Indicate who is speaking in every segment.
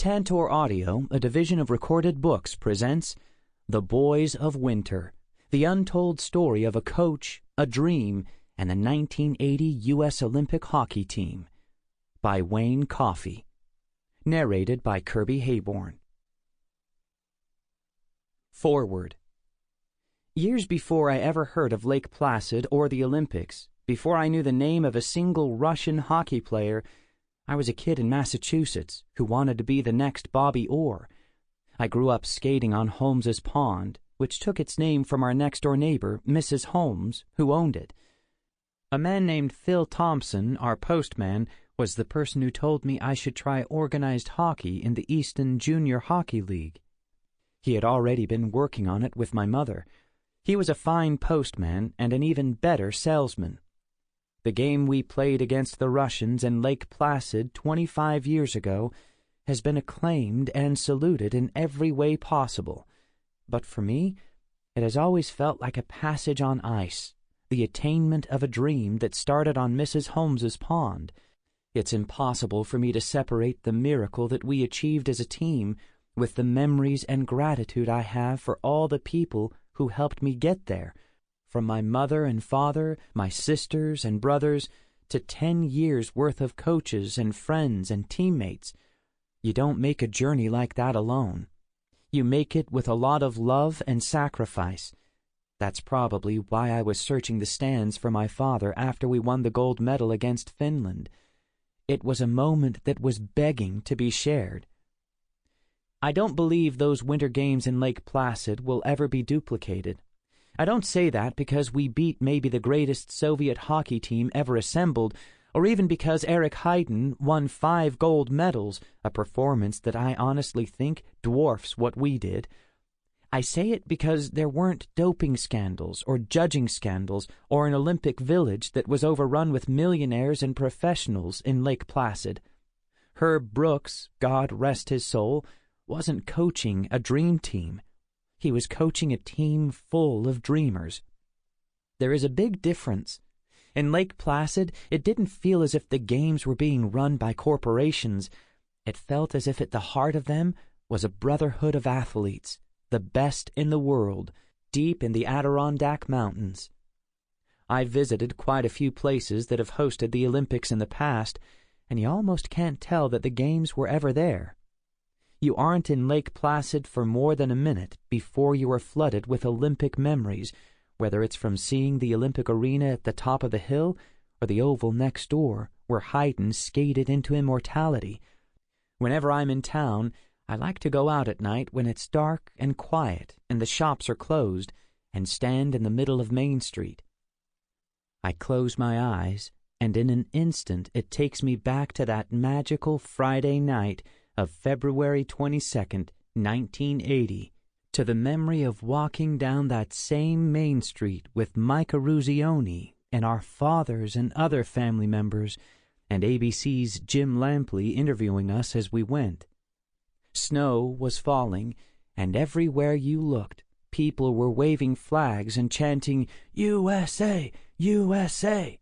Speaker 1: Tantor Audio, a division of Recorded Books, presents The Boys of Winter, the untold story of a coach, a dream, and the 1980 U.S. Olympic hockey team, by Wayne Coffey. Narrated by Kirby Heyborne. Forward. Years before I ever heard of Lake Placid or the Olympics, before I knew the name of a single Russian hockey player, I was a kid in Massachusetts who wanted to be the next Bobby Orr. I grew up skating on Holmes's Pond, which took its name from our next-door neighbor, Mrs. Holmes, who owned it. A man named Phil Thompson, our postman, was the person who told me I should try organized hockey in the Easton Junior Hockey League. He had already been working on it with my mother. He was a fine postman and an even better salesman. The game we played against the Russians in Lake Placid 25 years ago has been acclaimed and saluted in every way possible. But for me, it has always felt like a passage on ice, the attainment of a dream that started on Mrs. Holmes's Pond. It's impossible for me to separate the miracle that we achieved as a team with the memories and gratitude I have for all the people who helped me get there, from my mother and father, my sisters and brothers, to 10 years' worth of coaches and friends and teammates. You don't make a journey like that alone. You make it with a lot of love and sacrifice. That's probably why I was searching the stands for my father after we won the gold medal against Finland. It was a moment that was begging to be shared. I don't believe those winter games in Lake Placid will ever be duplicated. I don't say that because we beat maybe the greatest Soviet hockey team ever assembled, or even because Eric Heiden won 5 gold medals, a performance that I honestly think dwarfs what we did. I say it because there weren't doping scandals or judging scandals or an Olympic village that was overrun with millionaires and professionals in Lake Placid. Herb Brooks, God rest his soul, wasn't coaching a dream team. He was coaching a team full of dreamers. There is a big difference. In Lake Placid, it didn't feel as if the games were being run by corporations. It felt as if at the heart of them was a brotherhood of athletes, the best in the world, deep in the Adirondack Mountains. I visited quite a few places that have hosted the Olympics in the past, and you almost can't tell that the games were ever there. You aren't in Lake Placid for more than a minute before you are flooded with Olympic memories, whether it's from seeing the Olympic arena at the top of the hill or the oval next door where Haydn skated into immortality. Whenever I'm in town, I like to go out at night when it's dark and quiet and the shops are closed and stand in the middle of Main Street. I close my eyes, and in an instant it takes me back to that magical Friday night of February 22nd, 1980, to the memory of walking down that same Main Street with Micah Ruzioni and our fathers and other family members, and ABC's Jim Lampley interviewing us as we went. Snow was falling, and everywhere you looked, people were waving flags and chanting, "USA! USA!"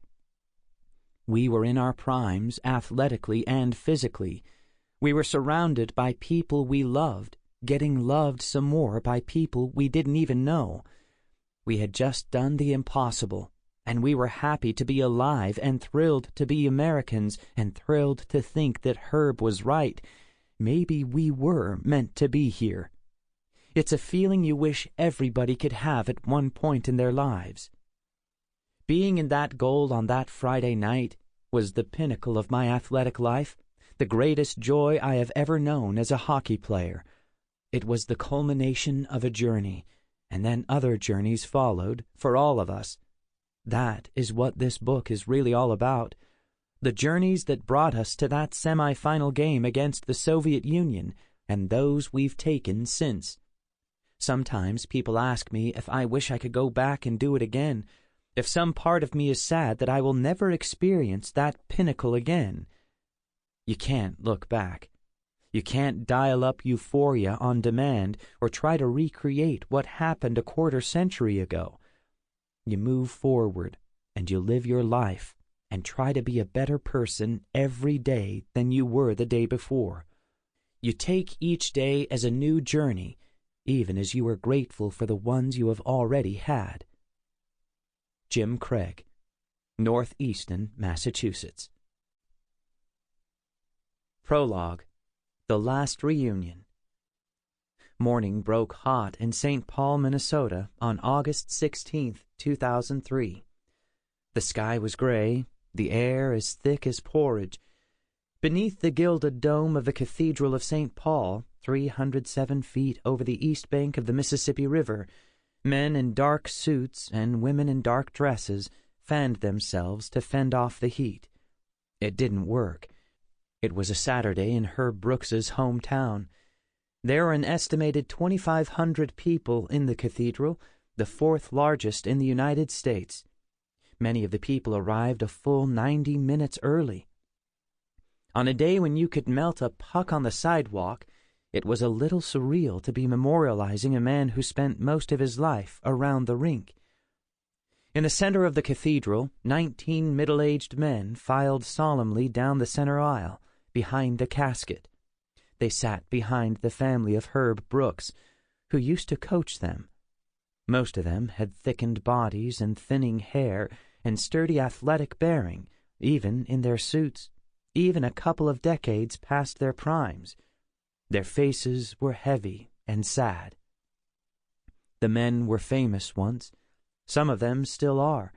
Speaker 1: We were in our primes, athletically and physically. We were surrounded by people we loved, getting loved some more by people we didn't even know. We had just done the impossible, and we were happy to be alive and thrilled to be Americans and thrilled to think that Herb was right. Maybe we were meant to be here. It's a feeling you wish everybody could have at one point in their lives. Being in that goal on that Friday night was the pinnacle of my athletic life, the greatest joy I have ever known as a hockey player. It was the culmination of a journey, and then other journeys followed for all of us. That is what this book is really all about. The journeys that brought us to that semi-final game against the Soviet Union, and those we've taken since. Sometimes people ask me if I wish I could go back and do it again, if some part of me is sad that I will never experience that pinnacle again. You can't look back. You can't dial up euphoria on demand or try to recreate what happened a quarter century ago. You move forward, and you live your life, and try to be a better person every day than you were the day before. You take each day as a new journey, even as you are grateful for the ones you have already had. Jim Craig, Northeastern Massachusetts. Prologue. The Last Reunion. Morning broke hot in St. Paul, Minnesota on August 16, 2003. The sky was gray, the air as thick as porridge. Beneath the gilded dome of the Cathedral of St. Paul, 307 feet over the east bank of the Mississippi River, men in dark suits and women in dark dresses fanned themselves to fend off the heat. It didn't work. It was a Saturday in Herb Brooks's hometown. There are an estimated 2,500 people in the cathedral, the fourth largest in the United States. Many of the people arrived a full 90 minutes early. On a day when you could melt a puck on the sidewalk, it was a little surreal to be memorializing a man who spent most of his life around the rink. In the center of the cathedral, 19 middle-aged men filed solemnly down the center aisle, behind the casket. They sat behind the family of Herb Brooks, who used to coach them. Most of them had thickened bodies and thinning hair and sturdy athletic bearing, even in their suits, even a couple of decades past their primes. Their faces were heavy and sad. The men were famous once. Some of them still are.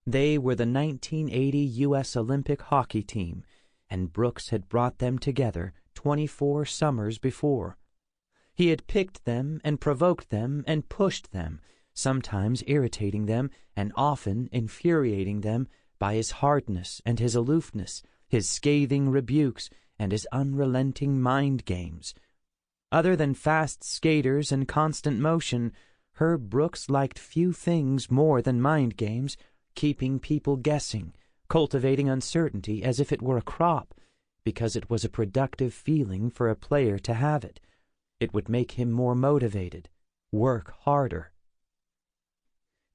Speaker 1: They were the 1980 U.S. Olympic hockey team, and Brooks had brought them together 24 summers before. He had picked them and provoked them and pushed them, sometimes irritating them and often infuriating them by his hardness and his aloofness, his scathing rebukes and his unrelenting mind games. Other than fast skaters and constant motion, Herb Brooks liked few things more than mind games, keeping people guessing, cultivating uncertainty as if it were a crop, because it was a productive feeling for a player to have it. It would make him more motivated, work harder.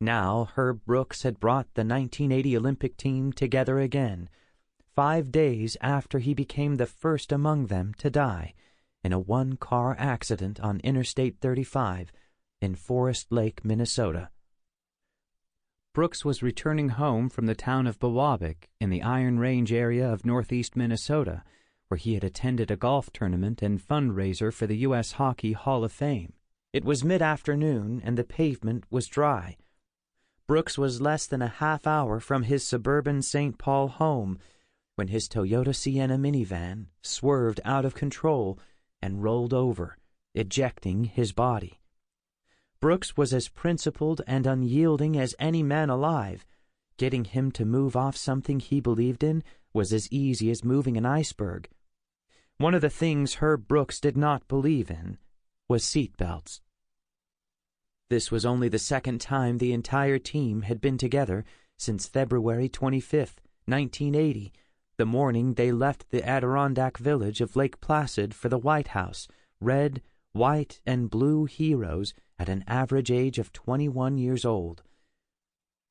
Speaker 1: Now Herb Brooks had brought the 1980 Olympic team together again, 5 days after he became the first among them to die in a one-car accident on Interstate 35 in Forest Lake, Minnesota. Brooks was returning home from the town of Biwabik in the Iron Range area of northeast Minnesota, where he had attended a golf tournament and fundraiser for the U.S. Hockey Hall of Fame. It was mid-afternoon, and the pavement was dry. Brooks was less than a half hour from his suburban St. Paul home when his Toyota Sienna minivan swerved out of control and rolled over, ejecting his body. Brooks was as principled and unyielding as any man alive. Getting him to move off something he believed in was as easy as moving an iceberg. One of the things Herb Brooks did not believe in was seat belts. This was only the second time the entire team had been together since February 25th, 1980, the morning they left the Adirondack village of Lake Placid for the White House, red, white, and blue heroes at an average age of 21 years old.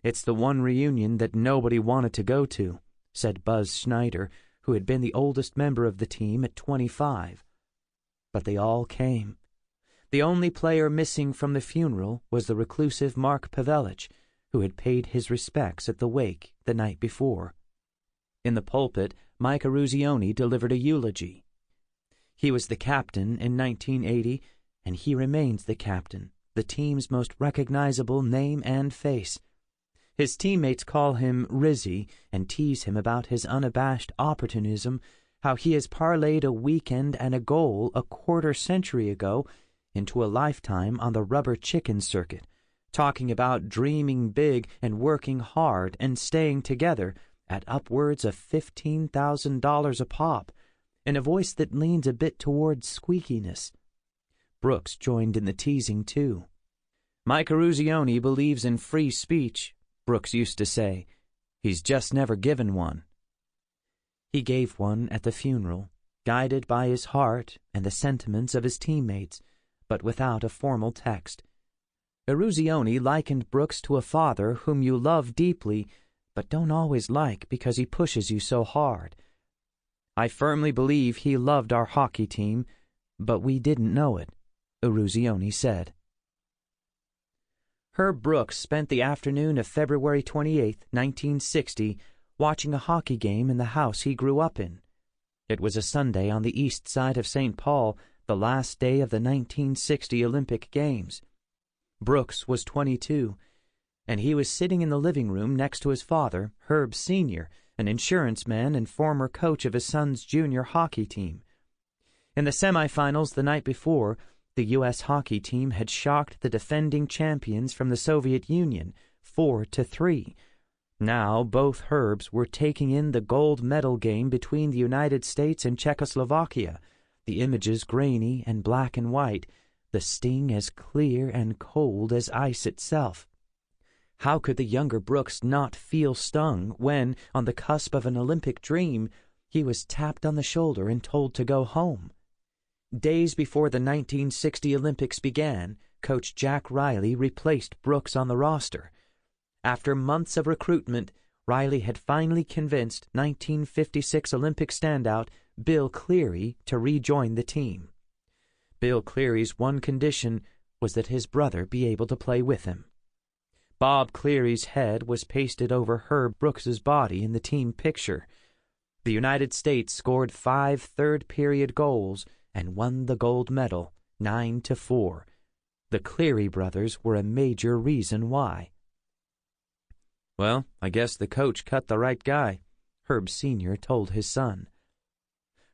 Speaker 1: "It's the one reunion that nobody wanted to go to," said Buzz Schneider, who had been the oldest member of the team at 25. But they all came. The only player missing from the funeral was the reclusive Mark Pavelich, who had paid his respects at the wake the night before. In the pulpit, Mike Eruzione delivered a eulogy. He was the captain in 1980, and he remains the captain, the team's most recognizable name and face. His teammates call him Rizzy and tease him about his unabashed opportunism, how he has parlayed a weekend and a goal a quarter-century ago into a lifetime on the rubber chicken circuit, talking about dreaming big and working hard and staying together at upwards of $15,000 a pop, in a voice that leans a bit toward squeakiness. Brooks joined in the teasing, too. "Mike Eruzione believes in free speech," Brooks used to say. "He's just never given one." He gave one at the funeral, guided by his heart and the sentiments of his teammates, but without a formal text. Eruzione likened Brooks to a father whom you love deeply, but don't always like because he pushes you so hard. "I firmly believe he loved our hockey team, but we didn't know it, Eruzione said. Herb Brooks spent the afternoon of February 28, 1960, watching a hockey game in the house he grew up in. It was a Sunday on the east side of St. Paul, the last day of the 1960 Olympic Games. Brooks was 22, and he was sitting in the living room next to his father, Herb Sr., an insurance man and former coach of his son's junior hockey team. In the semifinals the night before, the U.S. hockey team had shocked the defending champions from the Soviet Union 4-3. Now both Herbs were taking in the gold medal game between the United States and Czechoslovakia, the images grainy and black and white, the sting as clear and cold as ice itself. How could the younger Brooks not feel stung when, on the cusp of an Olympic dream, he was tapped on the shoulder and told to go home? Days before the 1960 Olympics began, Coach Jack Riley replaced Brooks on the roster. After months of recruitment, Riley had finally convinced 1956 Olympic standout Bill Cleary to rejoin the team. Bill Cleary's one condition was that his brother be able to play with him. Bob Cleary's head was pasted over Herb Brooks's body in the team picture. The United States scored 5 third-period goals and won the gold medal 9-4. The Cleary brothers were a major reason why. "Well, I guess the coach cut the right guy," Herb Sr. told his son.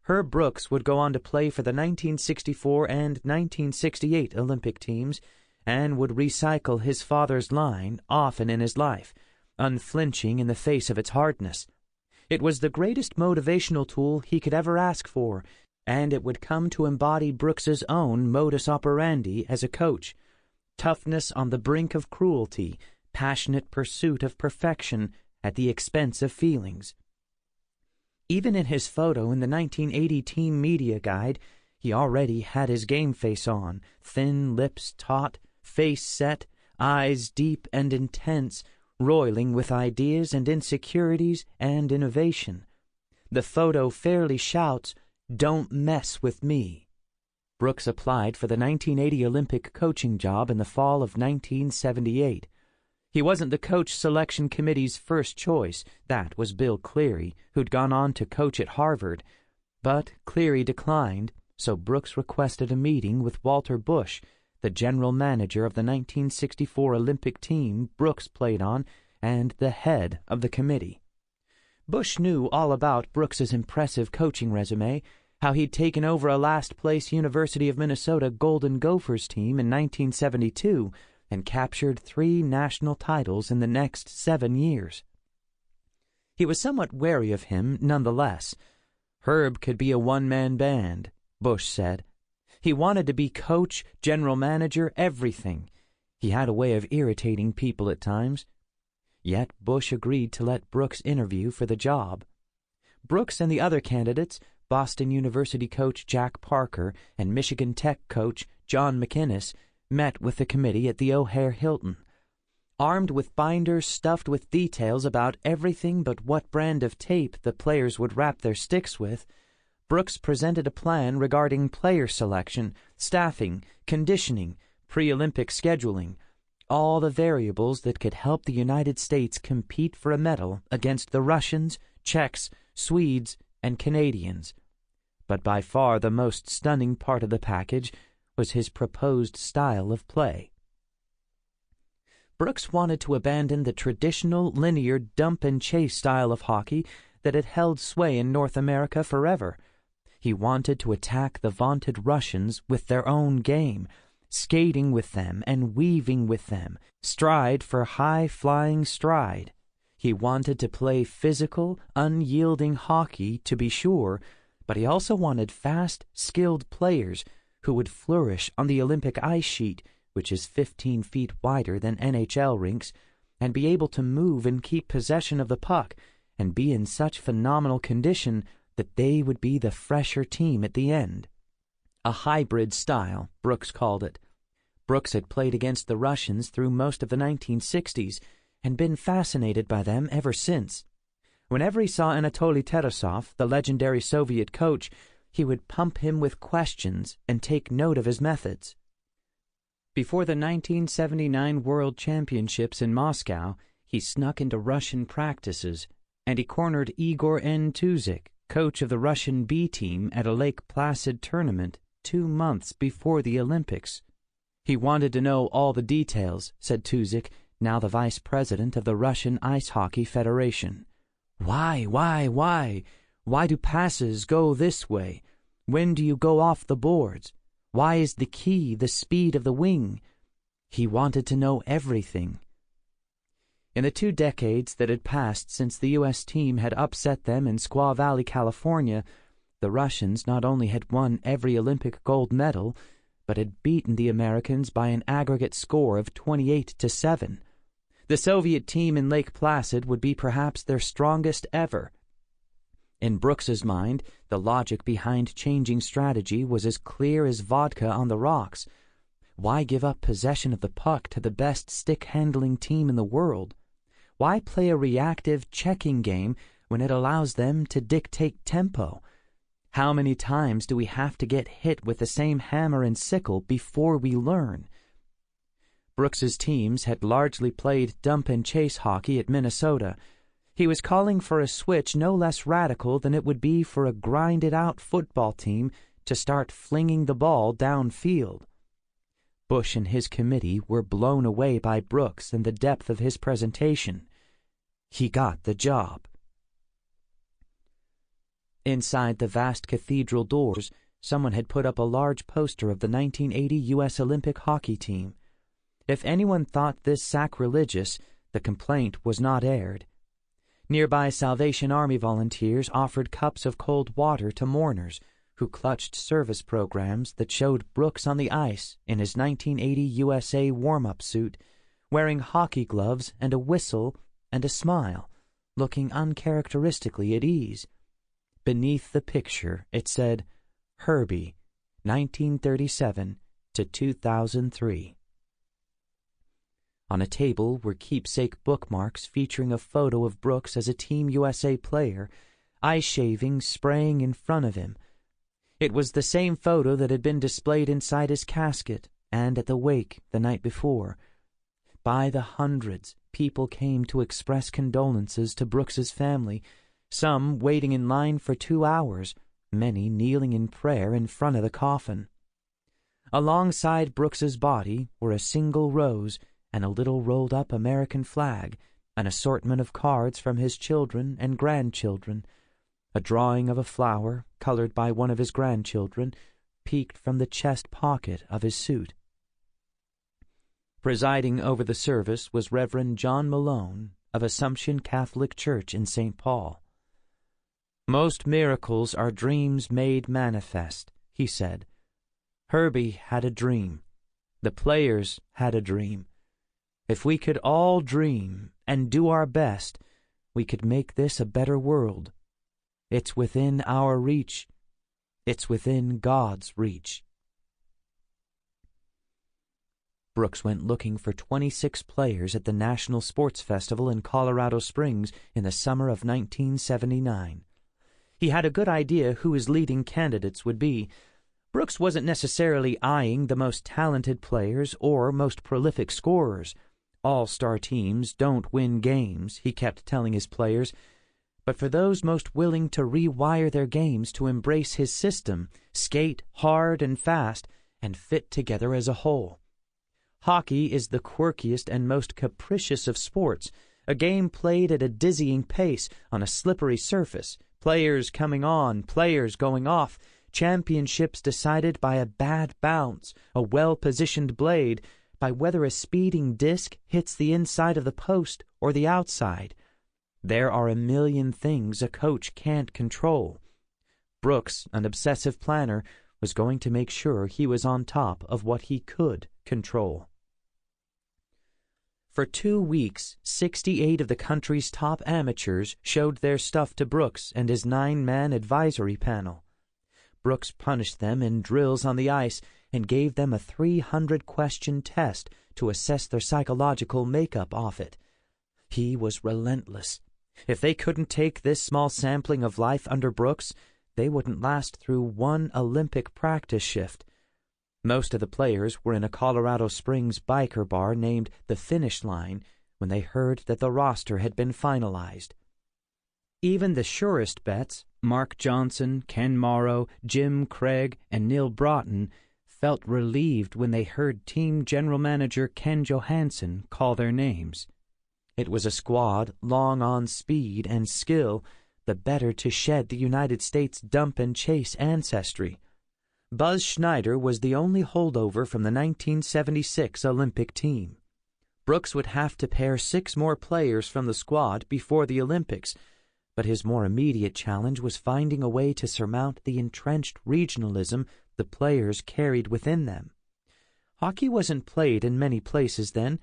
Speaker 1: Herb Brooks would go on to play for the 1964 and 1968 Olympic teams and would recycle his father's line often in his life, unflinching in the face of its hardness. It was the greatest motivational tool he could ever ask for, and it would come to embody Brooks's own modus operandi as a coach: toughness on the brink of cruelty, passionate pursuit of perfection at the expense of feelings. Even in his photo in the 1980 Team Media Guide, he already had his game face on, thin lips taut, face set, eyes deep and intense, roiling with ideas and insecurities and innovation. The photo fairly shouts, "Don't mess with me." Brooks applied for the 1980 Olympic coaching job in the fall of 1978. He wasn't the coach selection committee's first choice. That was Bill Cleary, who'd gone on to coach at Harvard. But Cleary declined, so Brooks requested a meeting with Walter Bush, the general manager of the 1964 Olympic team Brooks played on and the head of the committee. Bush knew all about Brooks's impressive coaching resume, how he'd taken over a last-place University of Minnesota Golden Gophers team in 1972 and captured 3 national titles in the next 7 years. He was somewhat wary of him nonetheless. Herb could be a one-man band, Bush said. He wanted to be coach, general manager, everything. He had a way of irritating people at times. Yet Bush agreed to let Brooks interview for the job. Brooks and the other candidates, Boston University coach Jack Parker and Michigan Tech coach John McInnes, met with the committee at the O'Hare Hilton. Armed with binders stuffed with details about everything but what brand of tape the players would wrap their sticks with, Brooks presented a plan regarding player selection, staffing, conditioning, pre-Olympic scheduling, all the variables that could help the United States compete for a medal against the Russians, Czechs, Swedes, and Canadians. But by far the most stunning part of the package was his proposed style of play. Brooks wanted to abandon the traditional linear dump-and-chase style of hockey that had held sway in North America forever. He wanted to attack the vaunted Russians with their own game, skating with them and weaving with them, stride for high-flying stride. He wanted to play physical, unyielding hockey, to be sure, but he also wanted fast, skilled players who would flourish on the Olympic ice sheet, which is 15 feet wider than NHL rinks, and be able to move and keep possession of the puck, and be in such phenomenal condition that they would be the fresher team at the end. A hybrid style, Brooks called it. Brooks had played against the Russians through most of the 1960s and been fascinated by them ever since. Whenever he saw Anatoly Tarasov, the legendary Soviet coach, He would pump him with questions and take note of his methods. Before the 1979 World Championships in Moscow, he snuck into Russian practices, and he cornered Igor N. Tuzik, coach of the Russian B team, at a Lake Placid tournament 2 months before the Olympics. He wanted to know all the details, said Tuzik, now the vice president of the Russian Ice Hockey Federation. Why? Why do passes go this way? When do you go off the boards? Why is the key the speed of the wing? He wanted to know everything. In the 2 decades that had passed since the U.S. team had upset them in Squaw Valley, California, the Russians not only had won every Olympic gold medal, but had beaten the Americans by an aggregate score of 28-7. The Soviet team in Lake Placid would be perhaps their strongest ever. In Brooks's mind, the logic behind changing strategy was as clear as vodka on the rocks. Why give up possession of the puck to the best stick-handling team in the world? Why play a reactive checking game when it allows them to dictate tempo? How many times do we have to get hit with the same hammer and sickle before we learn? Brooks's teams had largely played dump-and-chase hockey at Minnesota. He was calling for a switch no less radical than it would be for a grind-it-out football team to start flinging the ball downfield. Bush and his committee were blown away by Brooks and the depth of his presentation. He got the job. Inside the vast cathedral doors, someone had put up a large poster of the 1980 U.S. Olympic hockey team. If anyone thought this sacrilegious, the complaint was not aired. Nearby Salvation Army volunteers offered cups of cold water to mourners, who clutched service programs that showed Brooks on the ice in his 1980 USA warm-up suit, wearing hockey gloves and a whistle and a smile, looking uncharacteristically at ease. Beneath the picture it said, Kirby, 1937 to 2003. On a table were keepsake bookmarks featuring a photo of Brooks as a Team USA player, ice shaving spraying in front of him. It was the same photo that had been displayed inside his casket and at the wake the night before. By the hundreds, people came to express condolences to Brooks's family, some waiting in line for 2 hours, many kneeling in prayer in front of the coffin. Alongside Brooks's body were a single rose and a little rolled-up American flag, an assortment of cards from his children and grandchildren. A drawing of a flower, colored by one of his grandchildren, peeked from the chest pocket of his suit. Presiding over the service was Reverend John Malone of Assumption Catholic Church in St. Paul. "Most miracles are dreams made manifest," he said. Kirby had a dream. The players had a dream. If we could all dream and do our best, we could make this a better world. It's within our reach. It's within God's reach. Brooks went looking for 26 players at the National Sports Festival in Colorado Springs in the summer of 1979. He had a good idea who his leading candidates would be. Brooks wasn't necessarily eyeing the most talented players or most prolific scorers. All-star teams don't win games, he kept telling his players, but for those most willing to rewire their games to embrace his system, skate hard and fast, and fit together as a whole. Hockey is the quirkiest and most capricious of sports, a game played at a dizzying pace on a slippery surface, players coming on, players going off, championships decided by a bad bounce, a well-positioned blade, by whether a speeding disc hits the inside of the post or the outside. There are a million things a coach can't control. Brooks, an obsessive planner, was going to make sure he was on top of what he could control. For 2 weeks, 68 of the country's top amateurs showed their stuff to Brooks and his 9-man advisory panel. Brooks punished them in drills on the ice and gave them a 300-question test to assess their psychological makeup off it. He was relentless. If they couldn't take this small sampling of life under Brooks, they wouldn't last through one Olympic practice shift. Most of the players were in a Colorado Springs biker bar named the Finish Line when they heard that the roster had been finalized. Even the surest bets, Mark Johnson, Ken Morrow, Jim Craig, and Neil Broughton, felt relieved when they heard team general manager Ken Johansson call their names. It was a squad long on speed and skill, the better to shed the United States dump and chase ancestry. Buzz Schneider was the only holdover from the 1976 Olympic team. Brooks would have to pair 6 more players from the squad before the Olympics, but his more immediate challenge was finding a way to surmount the entrenched regionalism the players carried within them. Hockey wasn't played in many places then,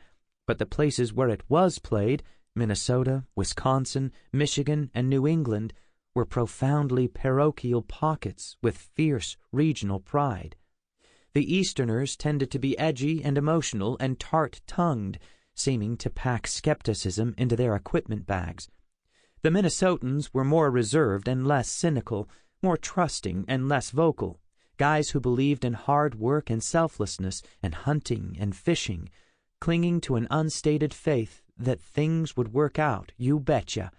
Speaker 1: but the places where it was played, Minnesota, Wisconsin, Michigan, and New England, were profoundly parochial pockets with fierce regional pride. The Easterners tended to be edgy and emotional and tart-tongued, seeming to pack skepticism into their equipment bags. The Minnesotans were more reserved and less cynical, more trusting and less vocal, guys who believed in hard work and selflessness and hunting and fishing, clinging to an unstated faith that things would work out, you betcha.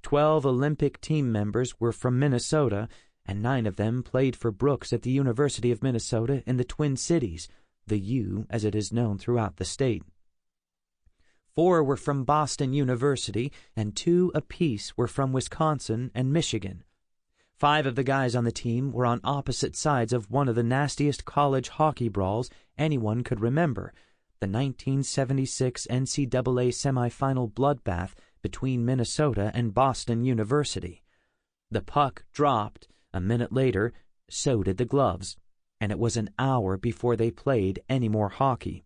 Speaker 1: 12 Olympic team members were from Minnesota, and 9 of them played for Brooks at the University of Minnesota in the Twin Cities, the U as it is known throughout the state. 4 were from Boston University, and 2 apiece were from Wisconsin and Michigan. 5 of the guys on the team were on opposite sides of one of the nastiest college hockey brawls anyone could remember, the 1976 NCAA semifinal bloodbath between Minnesota and Boston University. The puck dropped. A minute later, so did the gloves, and it was an hour before they played any more hockey.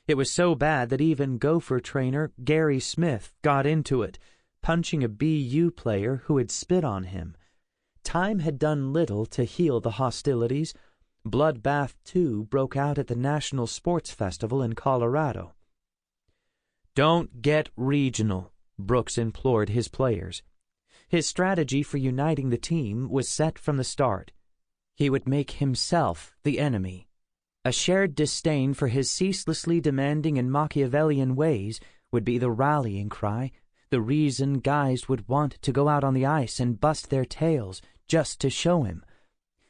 Speaker 1: It was so bad that even Gopher trainer Gary Smith got into it, punching a BU player who had spit on him. Time had done little to heal the hostilities. Bloodbath 2 broke out at the National Sports Festival in Colorado. "Don't get regional," Brooks implored his players. His strategy for uniting the team was set from the start. He would make himself the enemy. A shared disdain for his ceaselessly demanding and Machiavellian ways would be the rallying cry, the reason guys would want to go out on the ice and bust their tails just to show him.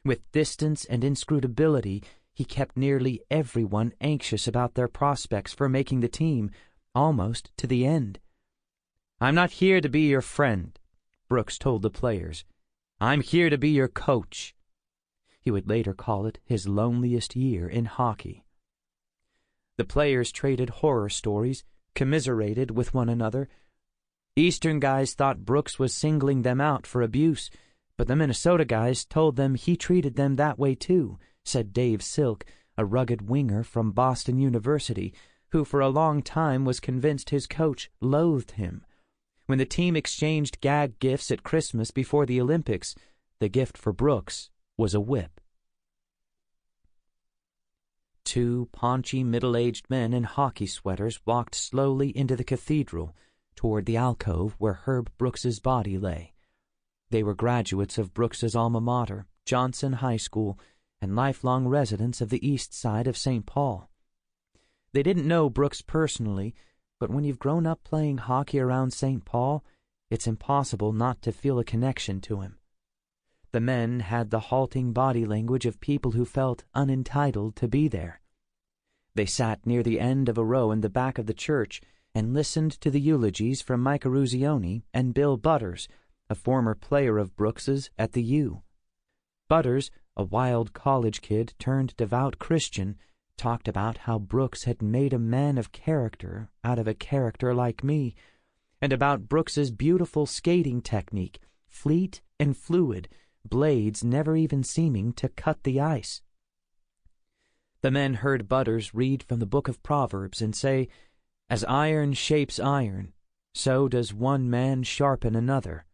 Speaker 1: With distance and inscrutability, he kept nearly everyone anxious about their prospects for making the team, almost to the end. "I'm not here to be your friend," Brooks told the players. "I'm here to be your coach." He would later call it his loneliest year in hockey. The players traded horror stories, commiserated with one another. Eastern guys thought Brooks was singling them out for abuse, but the Minnesota guys told them he treated them that way too, said Dave Silk, a rugged winger from Boston University, who for a long time was convinced his coach loathed him. When the team exchanged gag gifts at Christmas before the Olympics, the gift for Brooks was a whip. 2 paunchy middle-aged men in hockey sweaters walked slowly into the cathedral toward the alcove where Herb Brooks's body lay. They were graduates of Brooks's alma mater, Johnson High School, and lifelong residents of the east side of St. Paul. They didn't know Brooks personally, but when you've grown up playing hockey around St. Paul, it's impossible not to feel a connection to him. The men had the halting body language of people who felt unentitled to be there. They sat near the end of a row in the back of the church and listened to the eulogies from Mike Eruzione and Bill Butters, a former player of Brooks's at the U. Butters, a wild college kid turned devout Christian, talked about how Brooks had made a man of character out of a character like me, and about Brooks's beautiful skating technique, fleet and fluid, blades never even seeming to cut the ice. The men heard Butters read from the book of Proverbs and say, "As iron shapes iron, so does one man sharpen another."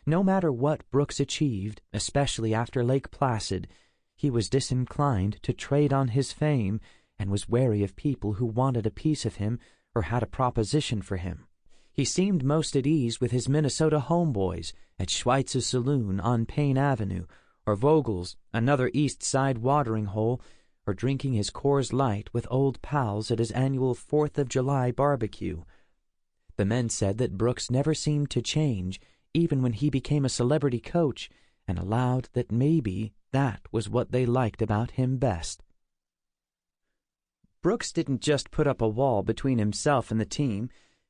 Speaker 1: No matter what Brooks achieved, especially after Lake Placid, he was disinclined to trade on his fame and was wary of people who wanted a piece of him or had a proposition for him. He seemed most at ease with his Minnesota homeboys at Schweitz's Saloon on Payne Avenue, or Vogel's, another East Side watering hole, or drinking his Coors Light with old pals at his annual 4th of July barbecue. The men said that Brooks never seemed to change, even when he became a celebrity coach, and allowed that maybe that was what they liked about him best. Brooks didn't just put up a wall between himself and the team.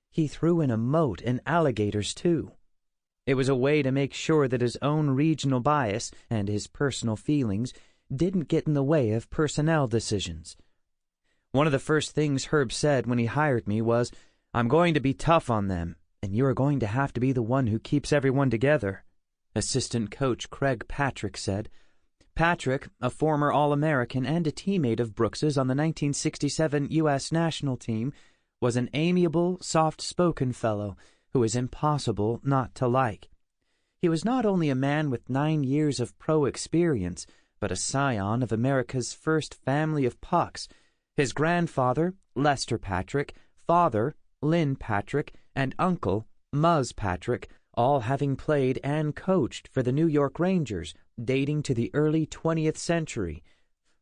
Speaker 1: He threw in a moat and alligators, too. It was a way to make sure that his own regional bias and his personal feelings didn't get in the way of personnel decisions. One of the first things Herb said when he hired me was, "I'm going to be tough on them, and you are going to have to be the one who keeps everyone together," assistant coach Craig Patrick said. Patrick, a former All-American and a teammate of Brooks's on the 1967 U.S. national team, was an amiable, soft-spoken fellow who is impossible not to like. He was not only a man with 9 years of pro experience, but a scion of America's first family of pucks. His grandfather, Lester Patrick, father, Lynn Patrick, and uncle, Muzz Patrick, all having played and coached for the New York Rangers, dating to the early 20th century.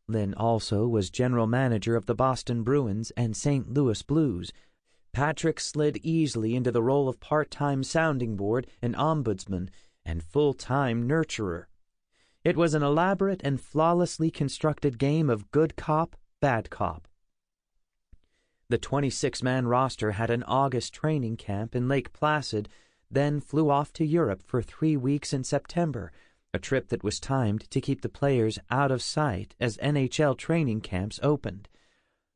Speaker 1: Lynn also was general manager of the Boston Bruins and St. Louis Blues. Patrick slid easily into the role of part-time sounding board and ombudsman and full-time nurturer. It was an elaborate and flawlessly constructed game of good cop, bad cop. The 26-man roster had an August training camp in Lake Placid, then flew off to Europe for 3 weeks in September, a trip that was timed to keep the players out of sight as NHL training camps opened.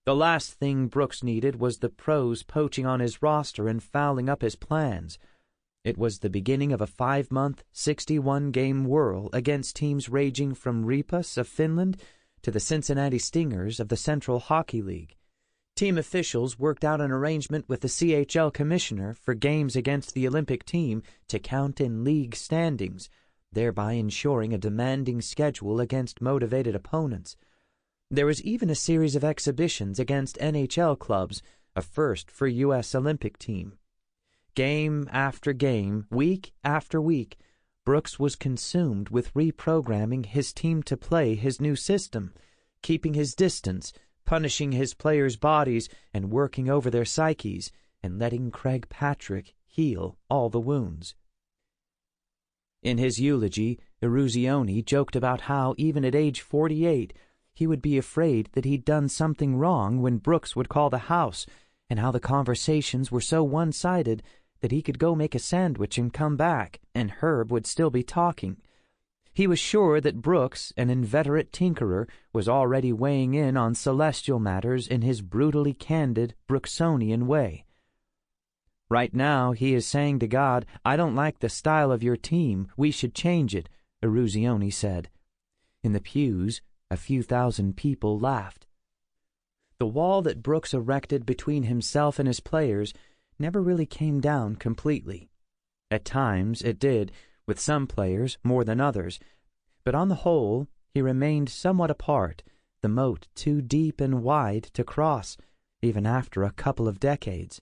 Speaker 1: The last thing Brooks needed was the pros poaching on his roster and fouling up his plans. It was the beginning of a 5-month, 61-game whirl against teams ranging from Ripas of Finland to the Cincinnati Stingers of the Central Hockey League. Team officials worked out an arrangement with the CHL commissioner for games against the Olympic team to count in league standings, thereby ensuring a demanding schedule against motivated opponents. There was even a series of exhibitions against NHL clubs, a first for U.S. Olympic team. Game after game, week after week, Brooks was consumed with reprogramming his team to play his new system, keeping his distance, punishing his players' bodies and working over their psyches, and letting Craig Patrick heal all the wounds. In his eulogy, Eruzione joked about how, even at age 48, he would be afraid that he'd done something wrong when Brooks would call the house, and how the conversations were so one-sided that he could go make a sandwich and come back, and Herb would still be talking. He was sure that Brooks, an inveterate tinkerer, was already weighing in on celestial matters in his brutally candid, Brooksonian way. "Right now, he is saying to God, 'I don't like the style of your team. We should change it,'" Eruzione said. In the pews, a few thousand people laughed. The wall that Brooks erected between himself and his players never really came down completely. At times it did, with some players more than others, but on the whole he remained somewhat apart, the moat too deep and wide to cross, even after a couple of decades.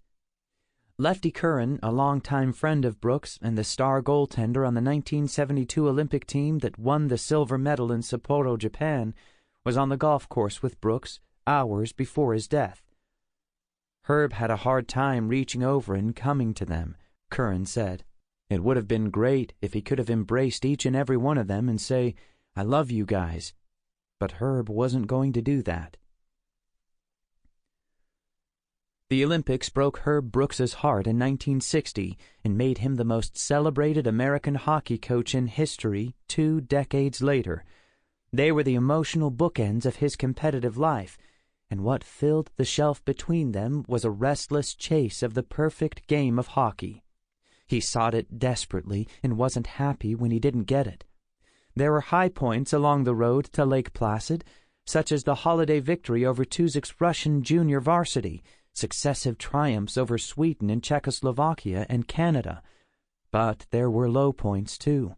Speaker 1: Lefty Curran, a longtime friend of Brooks and the star goaltender on the 1972 Olympic team that won the silver medal in Sapporo, Japan, was on the golf course with Brooks hours before his death. "Herb had a hard time reaching over and coming to them," Curran said. "It would have been great if he could have embraced each and every one of them and say, 'I love you guys.' But Herb wasn't going to do that." The Olympics broke Herb Brooks's heart in 1960 and made him the most celebrated American hockey coach in history 2 decades later. They were the emotional bookends of his competitive life, and what filled the shelf between them was a restless chase of the perfect game of hockey. He sought it desperately and wasn't happy when he didn't get it. There were high points along the road to Lake Placid, such as the holiday victory over Tuzic's Russian junior varsity, successive triumphs over Sweden and Czechoslovakia and Canada. But there were low points, too.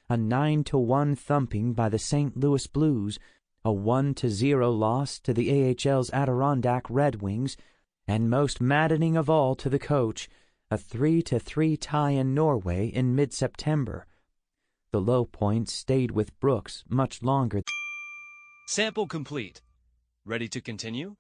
Speaker 1: A 9-1 thumping by the St. Louis Blues, a 1-0 loss to the AHL's Adirondack Red Wings, and most maddening of all to the coach, a 3-3 tie in Norway in mid-September. The low point stayed with Brooks much longer.
Speaker 2: Sample complete. Ready to continue?